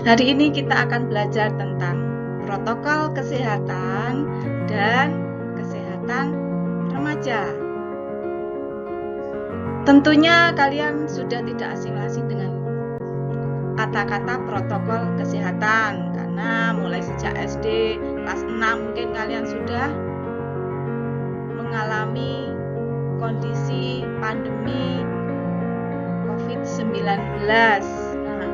Hari ini kita akan belajar tentang protokol kesehatan dan kesehatan remaja. Tentunya kalian sudah tidak asing dengan kata-kata protokol kesehatan karena mulai sejak SD kelas 6 mungkin kalian sudah mengalami kondisi pandemi COVID-19. Nah,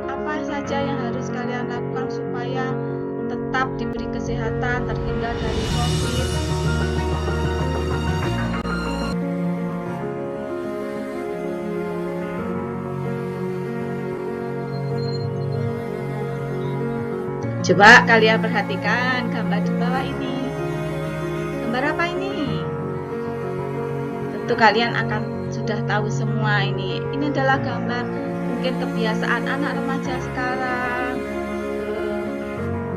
apa saja yang harus kalian lakukan supaya tetap diberi kesehatan, terhindar dari COVID? Coba kalian perhatikan gambar di bawah ini. Gambar apa ini? Tentu kalian akan sudah tahu semua ini. Ini adalah gambar mungkin kebiasaan anak remaja sekarang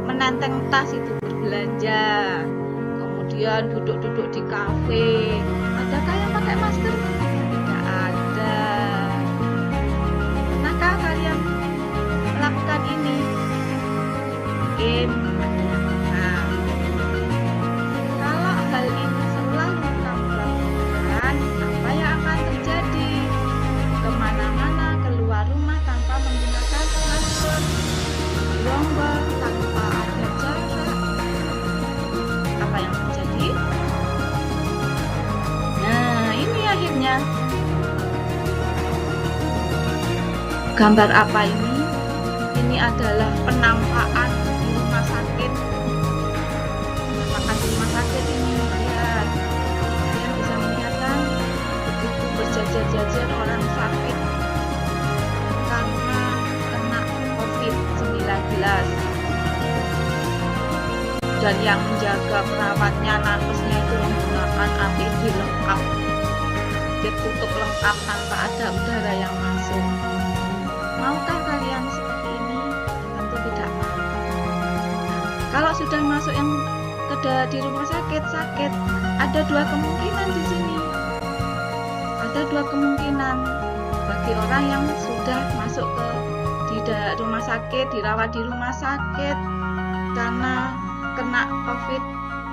menenteng tas itu berbelanja, kemudian duduk-duduk di kafe. Adakah yang pakai masker? Tidak ada. Pernahkah kalian melakukan ini? Mungkin. Nah, kalau hal ini selalu kamu lakukan, apa yang akan terjadi? Kemana-mana keluar rumah tanpa menggunakan masker, lomba tanpa ada jarak, apa yang terjadi? Nah, ini akhirnya gambar apa ini? Ini adalah penampakan di rumah sakit. Penampakan di rumah sakit ini, lihat. Kalian bisa melihat kan? Begitu berjajar-jajar orang sakit karena kena COVID-19. Dan yang menjaga perawatnya, nakesnya itu menggunakan APD lengkap. Ditutup lengkap tanpa ada udara yang masuk. Maukah kalian seperti ini? Tentu tidak mau. Kalau sudah masuk yang di rumah sakit, ada dua kemungkinan di sini. Ada dua kemungkinan bagi orang yang sudah masuk di rumah sakit, dirawat di rumah sakit karena kena COVID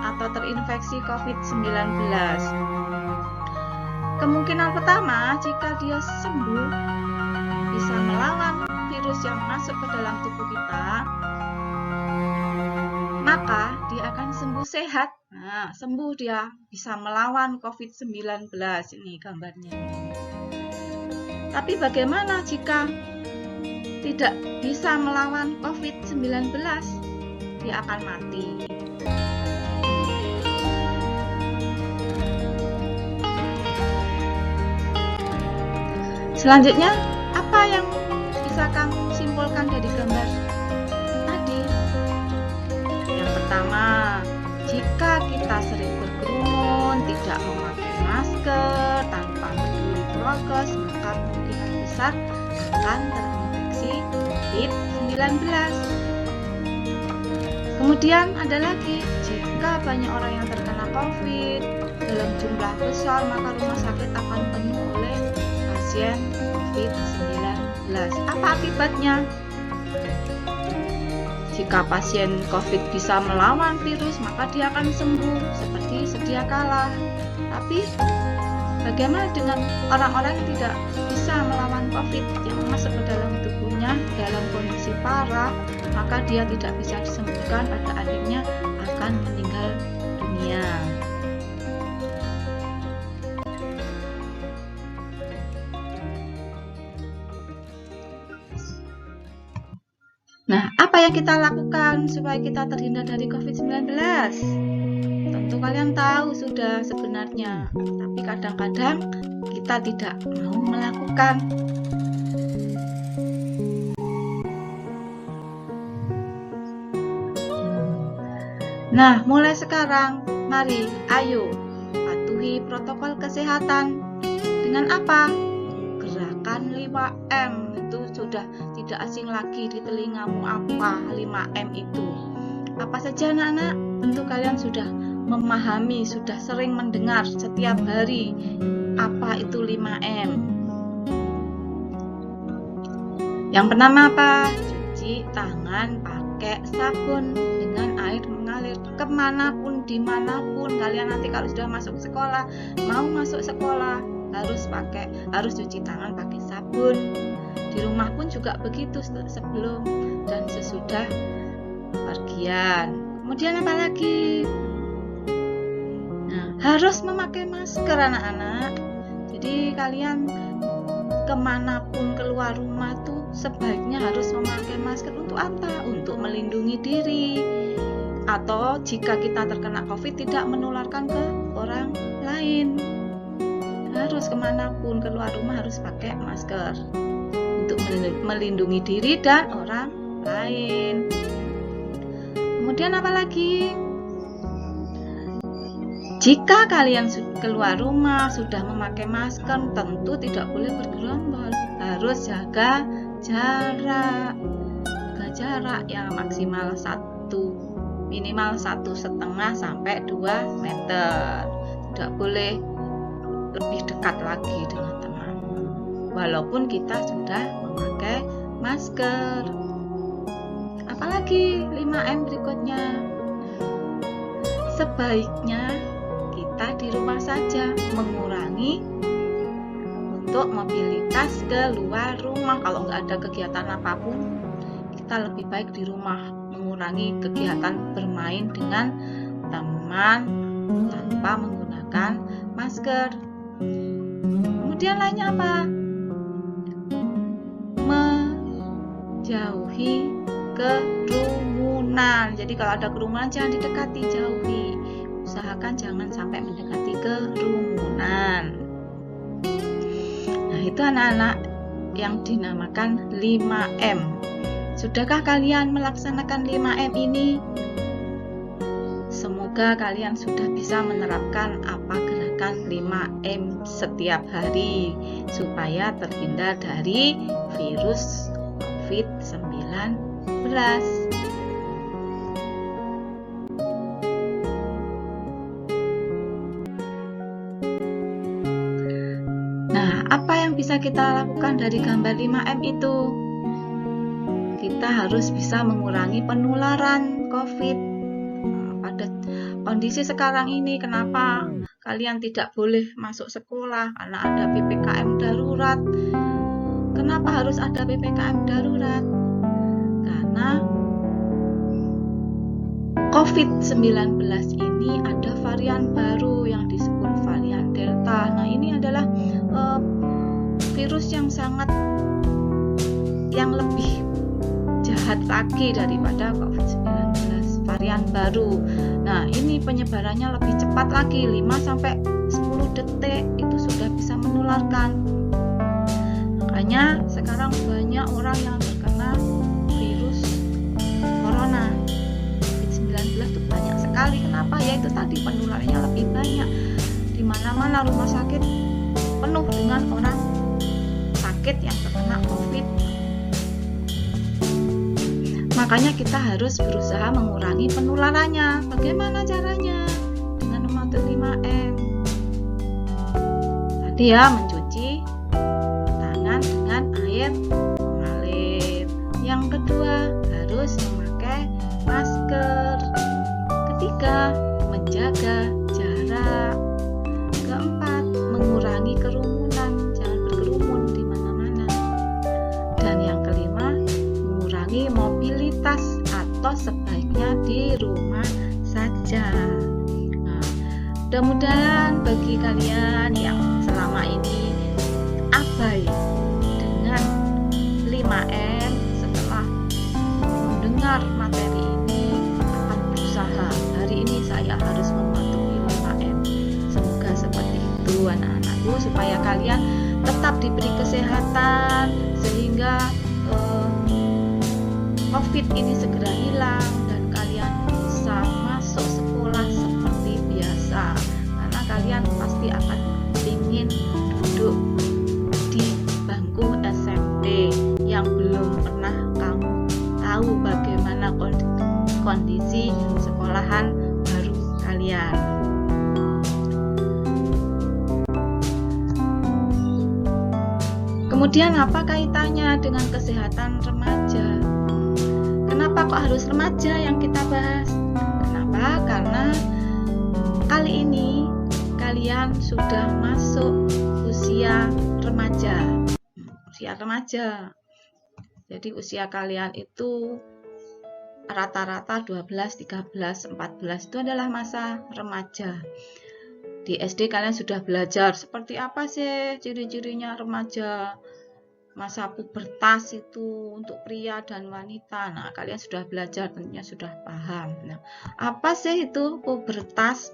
atau terinfeksi COVID-19. Kemungkinan pertama, jika dia sembuh, bisa melawan virus yang masuk ke dalam tubuh kita, maka dia akan sembuh sehat. Nah, sembuh dia bisa melawan COVID-19. Ini gambarnya. Tapi bagaimana jika tidak bisa melawan COVID-19? Dia akan mati. Selanjutnya, apa yang bisa kamu simpulkan dari gambar tadi? Yang pertama, jika kita sering berkerumun, tidak memakai masker, tanpa peduli prokes, maka kemungkinan besar akan terinfeksi COVID-19. Kemudian ada lagi, jika banyak orang yang terkena COVID dalam jumlah besar, maka rumah sakit akan penuh oleh pasien COVID-19. Apa akibatnya? Jika pasien COVID bisa melawan virus, maka dia akan sembuh seperti sedia kala. Tapi bagaimana dengan orang-orang yang tidak bisa melawan COVID yang masuk ke dalam tubuhnya dalam kondisi parah, maka dia tidak bisa disembuhkan, pada akhirnya akan meninggal dunia. Nah, apa yang kita lakukan supaya kita terhindar dari COVID-19? Tentu kalian tahu sudah sebenarnya, tapi kadang-kadang kita tidak mau melakukan. Nah, mulai sekarang, mari, ayo, patuhi protokol kesehatan. Dengan apa? Gerakan 5M. Itu sudah tidak asing lagi di telingamu. Apa 5M itu? Apa saja anak-anak? Tentu kalian sudah memahami, sudah sering mendengar setiap hari apa itu 5M. Yang pertama apa? Cuci tangan. Jangan pakai sabun dengan air mengalir kemanapun, dimanapun kalian nanti kalau sudah masuk sekolah, mau masuk sekolah harus cuci tangan pakai sabun. Di rumah pun juga begitu, sebelum dan sesudah pergian. Kemudian apa lagi? Nah, harus memakai masker anak-anak. Jadi kalian kemanapun keluar rumah tuh sebaiknya harus memakai masker. Untuk apa? Untuk melindungi diri, atau jika kita terkena COVID tidak menularkan ke orang lain. Harus kemanapun keluar rumah harus pakai masker untuk melindungi diri dan orang lain. Kemudian apa lagi? Jika kalian keluar rumah sudah memakai masker, tentu tidak boleh bergerombol. Harus jaga jarak. Jaga jarak yang maksimal minimal 1,5 sampai 2 meter. Tidak boleh lebih dekat lagi dengan teman, walaupun kita sudah memakai masker. Apalagi 5M berikutnya. Sebaiknya kita di rumah saja, mengurangi untuk mobilitas keluar rumah. Kalau nggak ada kegiatan apapun, kita lebih baik di rumah, mengurangi kegiatan bermain dengan teman tanpa menggunakan masker. Kemudian lainnya apa? Menjauhi kerumunan. Jadi kalau ada kerumunan jangan didekati, jauhi. Usahakan jangan sampai mendekati kerumunan. Nah, itu anak-anak yang dinamakan 5M. Sudahkah kalian melaksanakan 5M ini? Semoga kalian sudah bisa menerapkan apa gerakan 5M setiap hari supaya terhindar dari virus COVID-19. Nah, apa yang bisa kita lakukan dari gambar 5M itu? Kita harus bisa mengurangi penularan COVID. Pada kondisi sekarang ini, kenapa kalian tidak boleh masuk sekolah? Karena ada PPKM darurat. Kenapa harus ada PPKM darurat? Karena COVID-19 ini ada varian baru yang disebut varian Delta. Nah, ini adalah virus yang lebih jahat lagi daripada COVID-19, varian baru. Nah, ini penyebarannya lebih cepat lagi, 5-10 detik itu sudah bisa menularkan. Makanya sekarang banyak orang yang terkena virus corona. COVID-19 itu banyak sekali. Kenapa? Ya itu tadi, penularannya lebih banyak. Di mana-mana rumah sakit penuh dengan orang sakit yang terkena COVID. Makanya kita harus berusaha mengurangi penularannya. Bagaimana caranya? Dengan mematuhi 5M. Tadi ya, mencuci tangan dengan air mengalir. Yang kedua, harus memakai masker. Ketiga, menjaga jarak. Keempat, mengurangi kerumunan, jangan berkerumun di mana-mana. Dan yang kelima, mengurangi mobilitas atau sebaiknya di rumah saja. Nah, mudah-mudahan bagi kalian yang selama ini abai dengan 5M, setelah mendengar materi ini akan berusaha, hari ini saya harus mematuhi 5M. Semoga seperti itu anak-anakku, supaya kalian tetap diberi kesehatan sehingga COVID ini segera hilang dan kalian bisa masuk sekolah seperti biasa, karena kalian pasti akan ingin duduk di bangku SMP yang belum pernah kamu tahu bagaimana kondisi sekolahan baru kalian. Kemudian apa kaitannya dengan kesehatan remaja? Kenapa Kenapa kok harus remaja yang kita bahas? Kenapa? Karena kali ini kalian sudah masuk usia remaja. Usia remaja. Jadi usia kalian itu rata-rata 12, 13, 14 itu adalah masa remaja. Di SD kalian sudah belajar seperti apa sih ciri-cirinya remaja, masa pubertas itu untuk pria dan wanita. Nah, kalian sudah belajar, tentunya sudah paham. Nah, apa sih itu pubertas?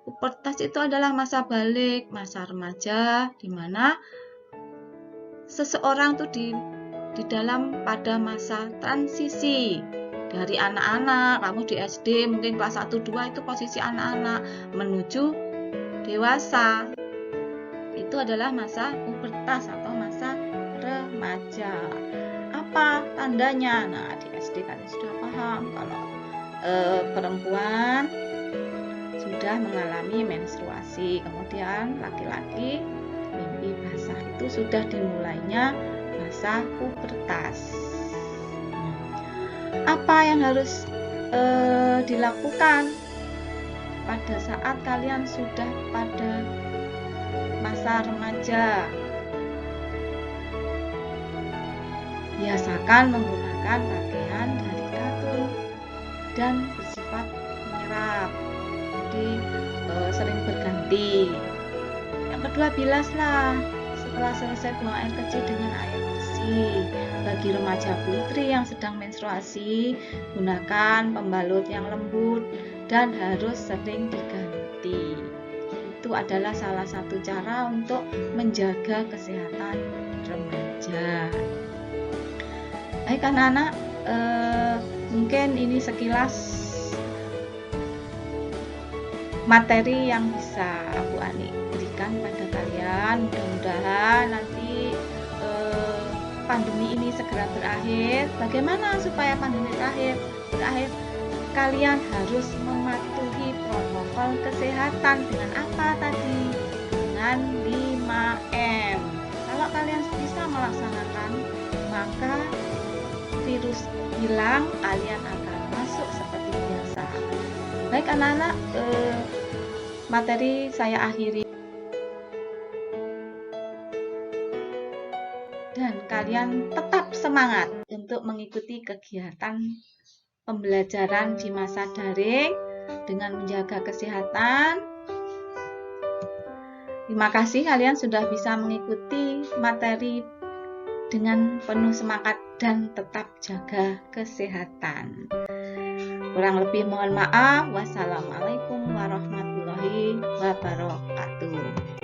Pubertas itu adalah masa balik, masa remaja, di mana seseorang tuh di dalam pada masa transisi dari anak-anak. Kamu di SD mungkin kelas 1, 2 itu posisi anak-anak menuju dewasa. Itu adalah masa pubertas atau masa remaja. Apa tandanya? Nah, di SD kalian sudah paham kalau perempuan sudah mengalami menstruasi, kemudian laki-laki mimpi basah, itu sudah dimulainya masa pubertas. Apa yang harus dilakukan pada saat kalian sudah pada masa remaja? Biasakan menggunakan pakaian dari katun dan bersifat menyerap, jadi sering berganti. Yang kedua, bilaslah setelah selesai buang air kecil dengan air bersih. Bagi remaja putri yang sedang menstruasi, gunakan pembalut yang lembut dan harus sering diganti. Itu adalah salah satu cara untuk menjaga kesehatan remaja. Baik anak-anak, mungkin ini sekilas materi yang bisa Bu Ani berikan pada kalian. Mudah-mudahan nanti pandemi ini segera berakhir. Bagaimana supaya pandemi berakhir? Kalian harus mematuhi protokol kesehatan dengan apa tadi? Dengan 5M. Kalau kalian bisa melaksanakan, maka virus hilang, kalian akan masuk seperti biasa. Baik anak-anak, materi saya akhiri. Dan kalian tetap semangat untuk mengikuti kegiatan pembelajaran di masa daring dengan menjaga kesehatan. Terima kasih kalian sudah bisa mengikuti materi dengan penuh semangat dan tetap jaga kesehatan. Kurang lebih mohon maaf. Wassalamualaikum warahmatullahi wabarakatuh.